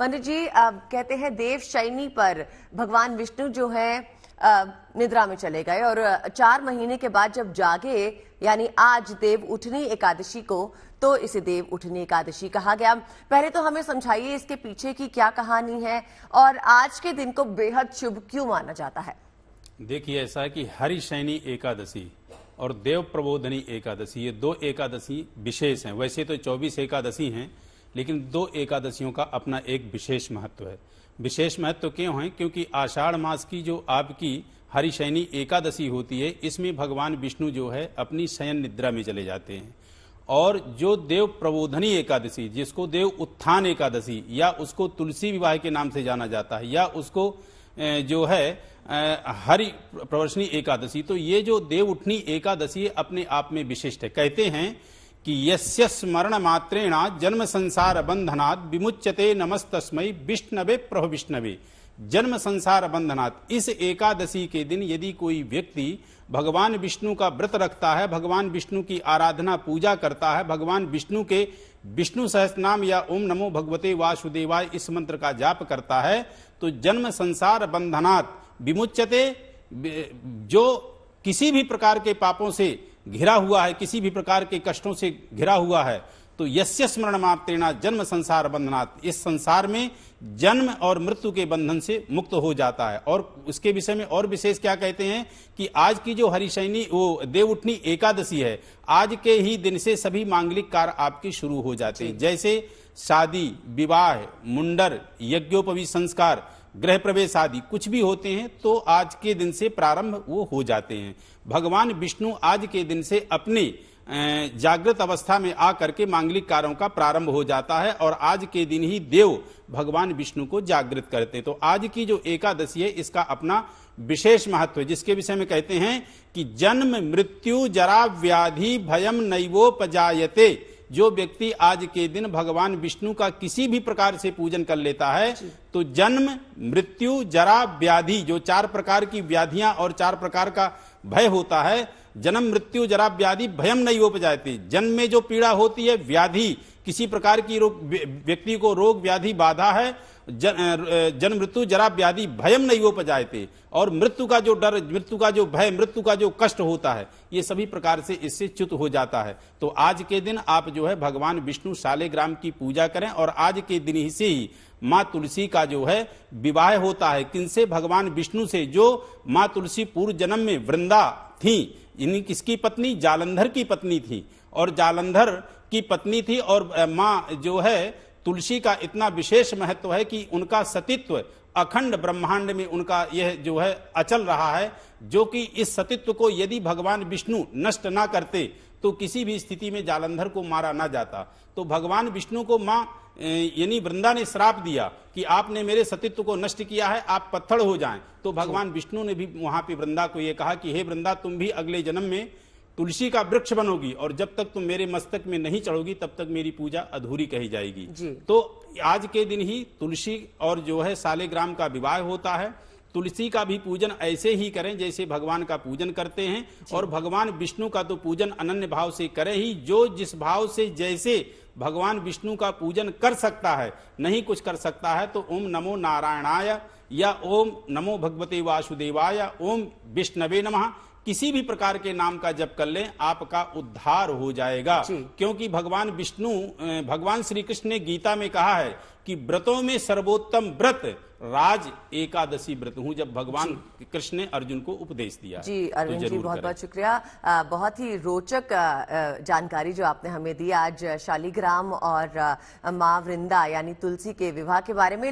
पंडित जी कहते हैं देव शयनी पर भगवान विष्णु जो है निद्रा में चले गए और 4 महीने के बाद जब जागे यानी आज देव उठनी एकादशी को तो इसे देव उठनी एकादशी कहा गया। पहले तो हमें समझाइए इसके पीछे की क्या कहानी है और आज के दिन को बेहद शुभ क्यों माना जाता है। देखिए, ऐसा है कि हरिशयनी एकादशी और देव प्रबोधनी एकादशी, ये 2 एकादशी विशेष हैं। वैसे तो 24 एकादशी हैं, लेकिन 2 एकादशियों का अपना एक विशेष महत्व है। विशेष महत्व क्यों है? क्योंकि आषाढ़ मास की जो आपकी हरिशयनी एकादशी होती है, इसमें भगवान विष्णु जो है अपनी शयन निद्रा में चले जाते हैं। और जो देव प्रबोधनी एकादशी, जिसको देव उत्थान एकादशी या उसको तुलसी विवाह के नाम से जाना जाता है, या उसको जो है हरि प्रवर्षणी एकादशी, तो ये जो देव उठनी एकादशी अपने आप में विशिष्ट है। कहते हैं कि यस्य स्मरण मात्रेण जन्म संसार बंधनात् विमुच्यते नमस्तस्मै विष्णवे प्रभ विष्णवे। जन्म संसार बंधनात्, इस एकादशी के दिन यदि कोई व्यक्ति भगवान विष्णु का व्रत रखता है, भगवान विष्णु की आराधना पूजा करता है, भगवान विष्णु के विष्णु सहस्रनाम या ओम नमो भगवते वासुदेवाय इस मंत्र का जाप करता है, तो जन्म संसार बंधनात् विमुच्यते, जो किसी भी प्रकार के पापों से घिरा हुआ है, किसी भी प्रकार के कष्टों से घिरा हुआ है, तो यस्य स्मरण मात्रेण जन्म संसार बंधनात्, इस संसार में जन्म और मृत्यु के बंधन से मुक्त हो जाता है। और उसके विषय में और विशेष क्या कहते हैं कि आज की जो हरिशयनी वो देव उठनी एकादशी है, आज के ही दिन से सभी मांगलिक कार्य आपके शुरू हो जाते हैं। जैसे शादी, विवाह, मुंडर, यज्ञोपवीत संस्कार, गृह प्रवेश आदि कुछ भी होते हैं तो आज के दिन से प्रारंभ वो हो जाते हैं। भगवान विष्णु आज के दिन से अपनी जागृत अवस्था में आकर के मांगलिक कार्यों का प्रारंभ हो जाता है और आज के दिन ही देव भगवान विष्णु को जागृत करते हैं। तो आज की जो एकादशी है इसका अपना विशेष महत्व है, जिसके विषय में कहते हैं कि जन्म मृत्यु जरा व्याधि भयम नैवोपजायते। जो व्यक्ति आज के दिन भगवान विष्णु का किसी भी प्रकार से पूजन कर लेता है तो जन्म मृत्यु जरा व्याधि, जो 4 प्रकार की व्याधियां और 4 प्रकार का भय होता है, जन्म मृत्यु जरा व्याधि भयम नहीं हो जाती। जन्म में जो पीड़ा होती है, व्याधि किसी प्रकार की व्यक्ति को रोग व्याधि बाधा है, जन्म मृत्यु जरा व्याधि भयम नहीं हो जाते। और मृत्यु का जो डर, मृत्यु का जो भय, मृत्यु का जो कष्ट होता है, ये सभी प्रकार से इससे च्युत हो जाता है। तो आज के दिन आप जो है भगवान विष्णु शालिग्राम की पूजा करें और आज के दिन ही से ही माँ तुलसी का जो है विवाह होता है। किनसे? भगवान विष्णु से, जो माँ तुलसी पूर्व जन्म में वृंदा थी, इन्हीं किसकी पत्नी? जालंधर की पत्नी थी। और जालंधर की पत्नी थी और माँ जो है तुलसी का इतना विशेष महत्व है कि उनका सतीत्व अखंड ब्रह्मांड में उनका यह जो है अचल रहा है, जो कि इस सतीत्व को यदि भगवान विष्णु नष्ट ना करते तो किसी भी स्थिति में जालंधर को मारा ना जाता। तो भगवान विष्णु को माँ यानी वृंदा ने श्राप दिया कि आपने मेरे सतीत्व को नष्ट किया है, आप पत्थर हो जाएं। तो भगवान विष्णु ने भी वहां पे वृंदा को यह कहा कि हे वृंदा, तुम भी अगले जन्म में तुलसी का वृक्ष बनोगी और जब तक तुम मेरे मस्तक में नहीं चढ़ोगी तब तक मेरी पूजा अधूरी कही जाएगी। तो आज के दिन ही तुलसी और जो है शालिग्राम का विवाह होता है। तुलसी का भी पूजन ऐसे ही करें जैसे भगवान का पूजन करते हैं, और भगवान विष्णु का तो पूजन अनन्य भाव से करें ही। जो जिस भाव से जैसे भगवान विष्णु का पूजन कर सकता है, नहीं कुछ कर सकता है, तो ओम नमो नारायणाय या ओम नमो भगवते वासुदेवाय, ओम विष्णवे नमः, किसी भी प्रकार के नाम का जप कर लें, आपका उद्धार हो जाएगा। क्योंकि भगवान विष्णु, भगवान श्री कृष्ण ने गीता में कहा है कि व्रतों में सर्वोत्तम व्रत राज एकादशी व्रत हूं, जब भगवान कृष्ण ने अर्जुन को उपदेश दिया। जी अरविंद जी, बहुत बहुत शुक्रिया। बहुत ही रोचक जानकारी जो आपने हमें दी आज शालिग्राम और माँ वृंदा यानी तुलसी के विवाह के बारे में।